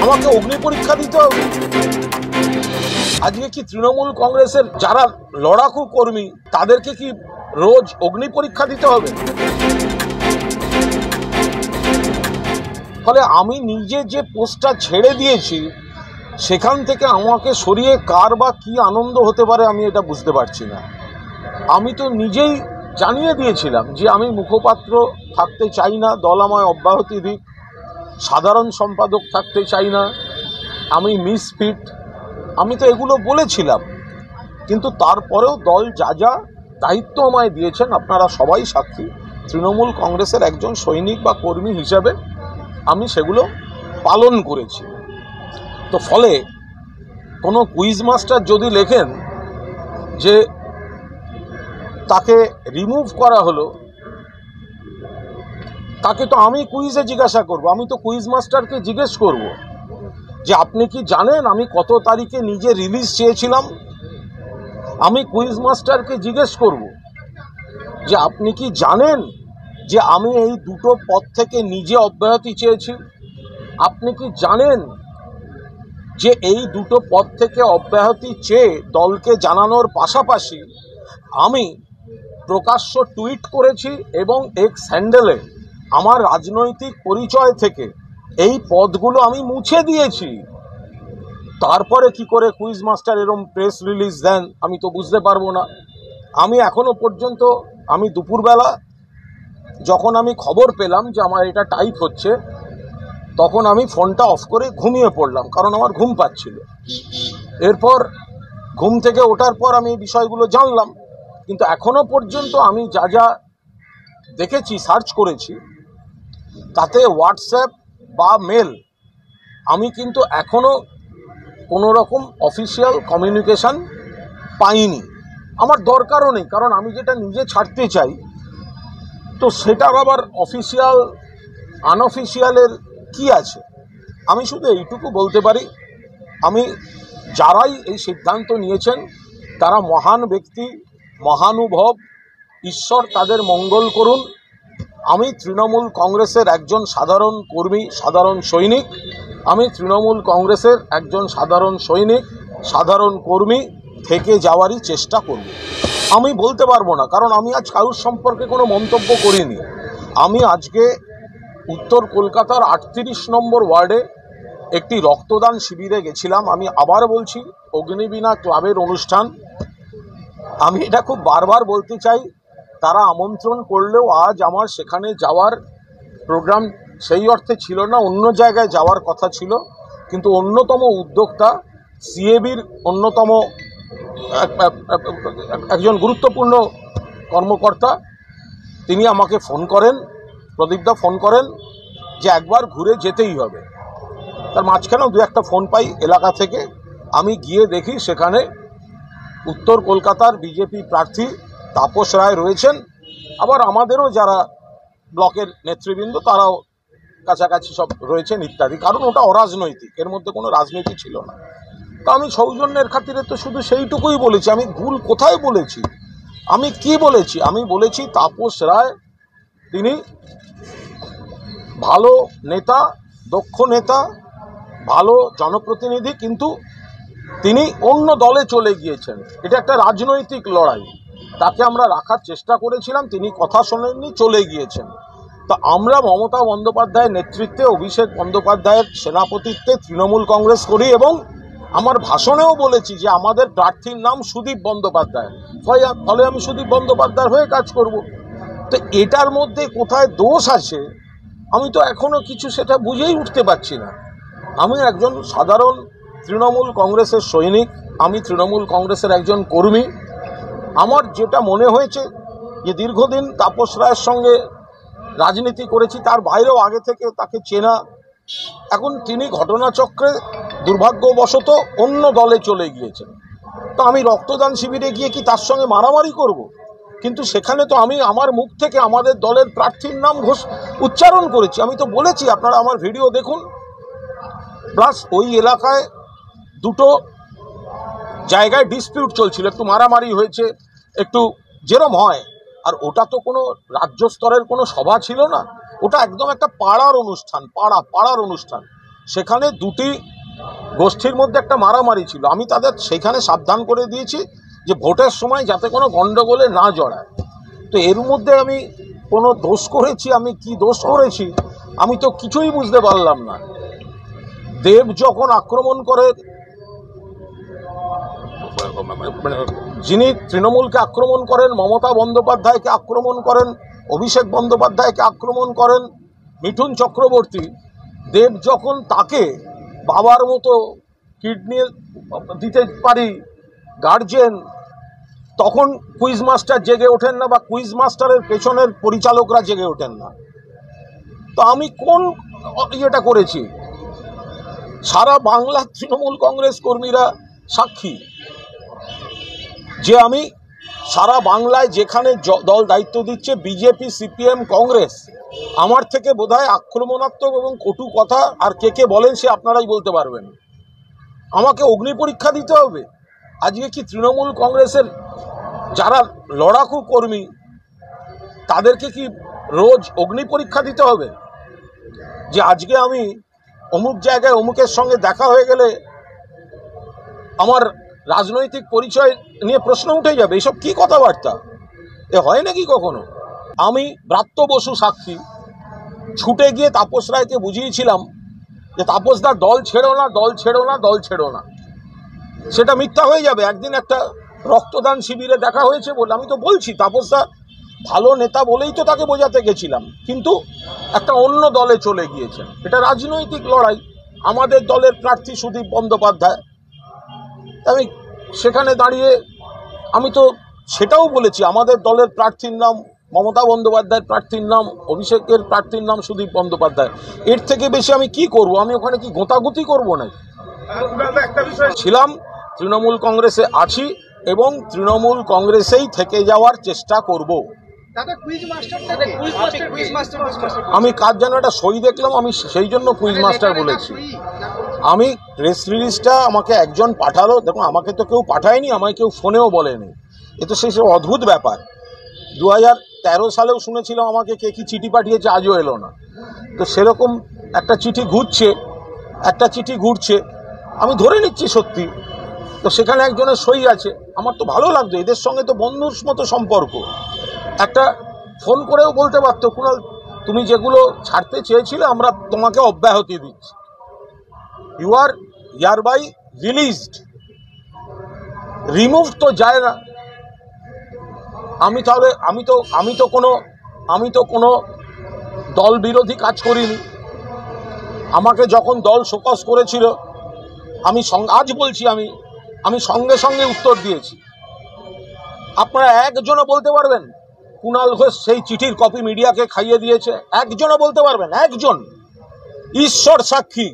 আমাকে অগ্নি পরীক্ষা দিতে হবে। আজকে কি তৃণমূল কংগ্রেসের যারা লড়াকু কর্মী তাদেরকে কি রোজ অগ্নি পরীক্ষা দিতে হবে? ফলে আমি নিজে যে পোস্টটা ছেড়ে দিয়েছি সেখান থেকে আমাকে সরিয়ে কার বা কি আনন্দ হতে পারে আমি এটা বুঝতে পারছি না। আমি তো নিজেই জানিয়ে দিয়েছিলাম যে আমি মুখপাত্র থাকতে চাই না, দল আমায় অব্যাহতি দিক, সাধারণ সম্পাদক থাকতে চাই না, আমি মিসফিট, আমি তো এগুলো বলেছিলাম। কিন্তু তারপরেও দল যা যা দায়িত্ব আমায় দিয়েছেন আপনারা সবাই সাক্ষী, তৃণমূল কংগ্রেসের একজন সৈনিক বা কর্মী হিসাবে আমি সেগুলো পালন করেছি। তো ফলে কোনো কুইজ মাস্টার যদি লেখেন যে তাকে রিমুভ করা হলো, তাকে তো আমি কুইজে জিজ্ঞাসা করব। আমি তো কুইজ মাস্টারকে জিজ্ঞেস করব যে আপনি কি জানেন আমি কত তারিখে নিজে রিলিজ চেয়েছিলাম। আমি কুইজ মাস্টারকে জিজ্ঞেস করব যে আপনি কি জানেন যে আমি এই দুটো পদ থেকে নিজে অব্যাহতি চেয়েছি। আপনি কি জানেন যে এই দুটো পদ থেকে অব্যাহতি চেয়ে দলকে জানানোর পাশাপাশি আমি প্রকাশ্য টুইট করেছি এবং এক্স হ্যান্ডেলে আমার রাজনৈতিক পরিচয় থেকে এই পদগুলো আমি মুছে দিয়েছি। তারপরে কি করে কুইজ মাস্টার এরকম প্রেস রিলিজ দেন আমি তো বুঝতে পারবো না। আমি এখনো পর্যন্ত আমি দুপুরবেলা যখন আমি খবর পেলাম যে আমার এটা টাইপ হচ্ছে তখন আমি ফোনটা অফ করে ঘুমিয়ে পড়লাম, কারণ আমার ঘুম পাচ্ছিল। এরপর ঘুম থেকে ওঠার পর আমি এই বিষয়গুলো জানলাম, কিন্তু এখনো পর্যন্ত আমি যা যা দেখেছি, সার্চ করেছি, তাতে হোয়াটসঅ্যাপ বা মেল আমি কিন্তু এখনো কোনো রকম অফিসিয়াল কমিউনিকেশন পাইনি। আমার দরকারও নেই, কারণ আমি যেটা নিজে ছাড়তে চাই তো সেটার আবার অফিসিয়াল আনঅফিসিয়ালের কি আছে। আমি শুধু এইটুকু বলতে পারি, আমি যারাই এই সিদ্ধান্ত নিয়েছেন তারা মহান ব্যক্তি, মহানুভব, ঈশ্বর তাদের মঙ্গল করুন। আমি তৃণমূল কংগ্রেসের একজন সাধারণ কর্মী, সাধারণ সৈনিক। আমি তৃণমূল কংগ্রেসের একজন সাধারণ সৈনিক, সাধারণ কর্মী থেকে যাওয়ারই চেষ্টা করব। আমি বলতে পারবো না, কারণ আমি আজ কারুর সম্পর্কে কোনো মন্তব্য করিনি। আমি আজকে উত্তর কলকাতার 38 নম্বর ওয়ার্ডে একটি রক্তদান শিবিরে গেছিলাম। আমি আবার বলছি, অগ্নিবীণা ক্লাবের অনুষ্ঠান। আমি এটা খুব বারবার বলতে চাই, তারা আমন্ত্রণ করলেও আজ আমার সেখানে যাওয়ার প্রোগ্রাম সেই অর্থে ছিল না, অন্য জায়গায় যাওয়ার কথা ছিল। কিন্তু অন্যতম উদ্যোক্তা, সিএবির অন্যতম একজন গুরুত্বপূর্ণ কর্মকর্তা, তিনি আমাকে ফোন করেন, প্রদীপদা ফোন করেন যে একবার ঘুরে যেতেই হবে। তার মাঝখানেও দু একটা ফোন পাই এলাকা থেকে। আমি গিয়ে দেখি সেখানে উত্তর কলকাতার বিজেপি প্রার্থী তাপস রায় রয়েছেন, আবার আমাদেরও যারা ব্লকের নেতৃবৃন্দ তারাও কাছাকাছি সব রয়েছেন ইত্যাদি। কারণ ওটা অরাজনৈতিক, এর মধ্যে কোনো রাজনীতি ছিল না। তো আমি সৌজন্যের খাতিরে তো শুধু সেইটুকুই বলেছি। আমি ভুল কোথায় বলেছি, আমি কি বলেছি? আমি বলেছি তাপস রায় তিনি ভালো নেতা, দক্ষ নেতা, ভালো জনপ্রতিনিধি, কিন্তু তিনি অন্য দলে চলে গিয়েছেন। এটা একটা রাজনৈতিক লড়াই, তাকে আমরা রাখার চেষ্টা করেছিলাম, তিনি কথা শোনেননি, চলে গিয়েছেন। তো আমরা মমতা বন্দ্যোপাধ্যায়ের নেতৃত্বে, অভিষেক বন্দ্যোপাধ্যায়ের সেনাপতিত্বে তৃণমূল কংগ্রেস করি এবং আমার ভাষণেও বলেছি যে আমাদের প্রার্থীর নাম সুদীপ বন্দ্যোপাধ্যায়, ফলে আমি সুদীপ বন্দ্যোপাধ্যায়ের হয়ে কাজ করব। তো এটার মধ্যে কোথায় দোষ আছে আমি তো এখনো কিছু সেটা বুঝেই উঠতে পারছি না। আমি একজন সাধারণ তৃণমূল কংগ্রেসের সৈনিক, আমি তৃণমূল কংগ্রেসের একজন কর্মী। আমার যেটা মনে হয়েছে যে দীর্ঘদিন তাপস রায়ের সঙ্গে রাজনীতি করেছি, তার বাইরেও আগে থেকে তাকে চেনা। এখন তিনি ঘটনাচক্রে দুর্ভাগ্যবশত অন্য দলে চলে গিয়েছেন। তো আমি রক্তদান শিবিরে গিয়ে কি তার সঙ্গে মারামারি করব? কিন্তু সেখানে তো আমি আমার মুখ থেকে আমাদের দলের প্রার্থীর নাম উচ্চারণ করেছি। আমি তো বলেছি, আপনারা আমার ভিডিও দেখুন। প্লাস ওই এলাকায় দুটো জায়গায় ডিসপিউট চলছিল, একটু মারামারি হয়েছে, একটু যেরম হয়। আর ওটা তো কোনো রাজ্য স্তরের কোনো সভা ছিল না, ওটা একদম একটা পাড়ার অনুষ্ঠান, পাড়ার অনুষ্ঠান। সেখানে দুটি গোষ্ঠীর মধ্যে একটা মারামারি ছিল। আমি তাদের সেখানে সাবধান করে দিয়েছি যে ভোটের সময় যাতে কোনো গণ্ডগোলে না জড়ায়। তো এর মধ্যে আমি কোনো দোষ করেছি, আমি কি দোষ করেছি আমি তো কিছুই বুঝতে পারলাম না। দেব যখন আক্রমণ করে, যিনি তৃণমূলকে আক্রমণ করেন, মমতা বন্দ্যোপাধ্যায়কে আক্রমণ করেন, অভিষেক বন্দ্যোপাধ্যায়কে আক্রমণ করেন, মিঠুন চক্রবর্তী, দেব যখন তাকে বাবার মতো কিডনি দিতে পারি গার্জেন, তখন কুইজ মাস্টার জেগে ওঠেন না বা কুইজ মাস্টারের পেছনের পরিচালকরা জেগে ওঠেন না। তো আমি কোন ইয়েটা করেছি? সারা বাংলার তৃণমূল কংগ্রেস কর্মীরা সাক্ষী যে আমি সারা বাংলায় যেখানে দল দায়িত্ব দিচ্ছে, বিজেপি, সিপিএম, কংগ্রেস, আমার থেকে বোধহয় আক্রমণাত্মক এবং কটু কথা আর কে কে বলেন সে আপনারাই বলতে পারবেন। আমাকে অগ্নি পরীক্ষা দিতে হবে? আজকে কি তৃণমূল কংগ্রেসের যারা লড়াকু কর্মী তাদেরকে কি রোজ অগ্নি পরীক্ষা দিতে হবে? যে আজকে আমি অমুক জায়গায় অমুকের সঙ্গে দেখা হয়ে গেলে আমার রাজনৈতিক পরিচয় নিয়ে প্রশ্ন উঠে যাবে? এসব কি কথাবার্তা? এ হয় নাকি কখনো? আমি ব্রাত্য বসু সাক্ষী, ছুটে গিয়ে তাপস রায়কে বুঝিয়েছিলাম যে তাপসদা দল ছেড়ো না, দল ছেড়ো না, দল ছেড়ো না। সেটা মিথ্যা হয়ে যাবে। একদিন একটা রক্তদান শিবিরে দেখা হয়েছে বলে আমি তো বলছি, তাপসদা ভালো নেতা বলেই তো তাকে বোঝাতে গেছিলাম, কিন্তু একটা অন্য দলে চলে গিয়েছেন। এটা রাজনৈতিক লড়াই। আমাদের দলের প্রার্থী সুদীপ বন্দ্যোপাধ্যায়, আমি সেখানে দাঁড়িয়ে আমি তো সেটাও বলেছি আমাদের দলের প্রার্থীর নাম মমতা বন্দ্যোপাধ্যায়ের, প্রার্থীর নাম অভিষেকের, প্রার্থীর নাম সুদীপ বন্দ্যোপাধ্যায়। এর থেকে বেশি আমি কি করব? আমি ওখানে কি গোতাগুতি করবো না? ছিলাম, তৃণমূল কংগ্রেসে আছি এবং তৃণমূল কংগ্রেসেই থেকে যাওয়ার চেষ্টা করব। আমি কাজ যেন একটা সই দেখলাম, আমি সেই জন্য কুইজ মাস্টার বলেছি। আমি প্রেস রিলিজটা আমাকে একজন পাঠালো, দেখুন আমাকে তো কেউ পাঠায়নি, আমায় কেউ ফোনেও বলেনি। এ তো সেই সব অদ্ভুত ব্যাপার। 2013 সালেও শুনেছিলাম আমাকে কে কি চিঠি পাঠিয়েছে, আজও এলো না। তো সেরকম একটা চিঠি ঘুরছে, আমি ধরে নিচ্ছি সত্যি। তো সেখানে একজনের সই আছে, আমার তো ভালো লাগতো। এদের সঙ্গে তো বন্ধুর মতো সম্পর্ক। একটা ফোন করেও বলতে পারতো, কুণাল তুমি যেগুলো ছাড়তে চেয়েছিলে আমরা তোমাকে অব্যাহতি দিচ্ছি, ইউ আর ইয়ারবাই রিলিজড। রিমুভ তো যায় না। আমি তো কোনো দল বিরোধী কাজ করিনি। আমাকে যখন দল শোকজ করেছিল আজ বলছি আমি সঙ্গে সঙ্গে উত্তর দিয়েছি। আপনারা একজনও বলতে পারবেন কুণাল ঘোষ সেই চিঠির কপি মিডিয়াকে খাইয়ে দিয়েছে? একজনও বলতে পারবেন? একজন? ঈশ্বর সাক্ষী,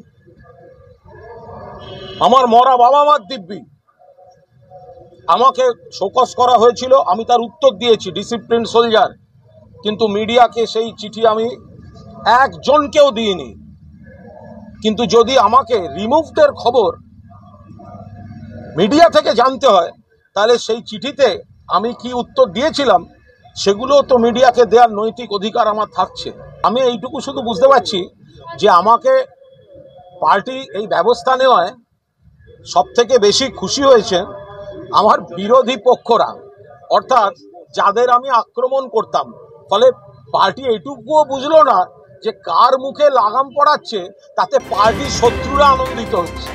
আমার মরা বাবা মার দিব্যি, আমাকে শোকজ করা হয়েছিল, আমি তার উত্তর দিয়েছি, ডিসিপ্লিন সোলজার। কিন্তু মিডিয়াকে সেই চিঠি আমি একজনকেও দিইনি। কিন্তু যদি আমাকে রিমুভডের খবর মিডিয়া থেকে জানতে হয়, তাহলে সেই চিঠিতে আমি কি উত্তর দিয়েছিলাম সেগুলো তো মিডিয়াকে দেওয়ার নৈতিক অধিকার আমার থাকছে। আমি এইটুকু শুধু বুঝতে পারছি যে আমাকে পার্টি এই ব্যবস্থা নেওয়ায় সবথেকে বেশি খুশি হয়েছে আমার বিরোধী পক্ষরা, অর্থাৎ যাদের আমি আক্রমণ করতাম। ফলে পার্টি এইটুকুও বুঝলো না যে কার মুখে লাগাম পড়াচ্ছে, তাতে পার্টির শত্রুরা আনন্দিত হচ্ছে।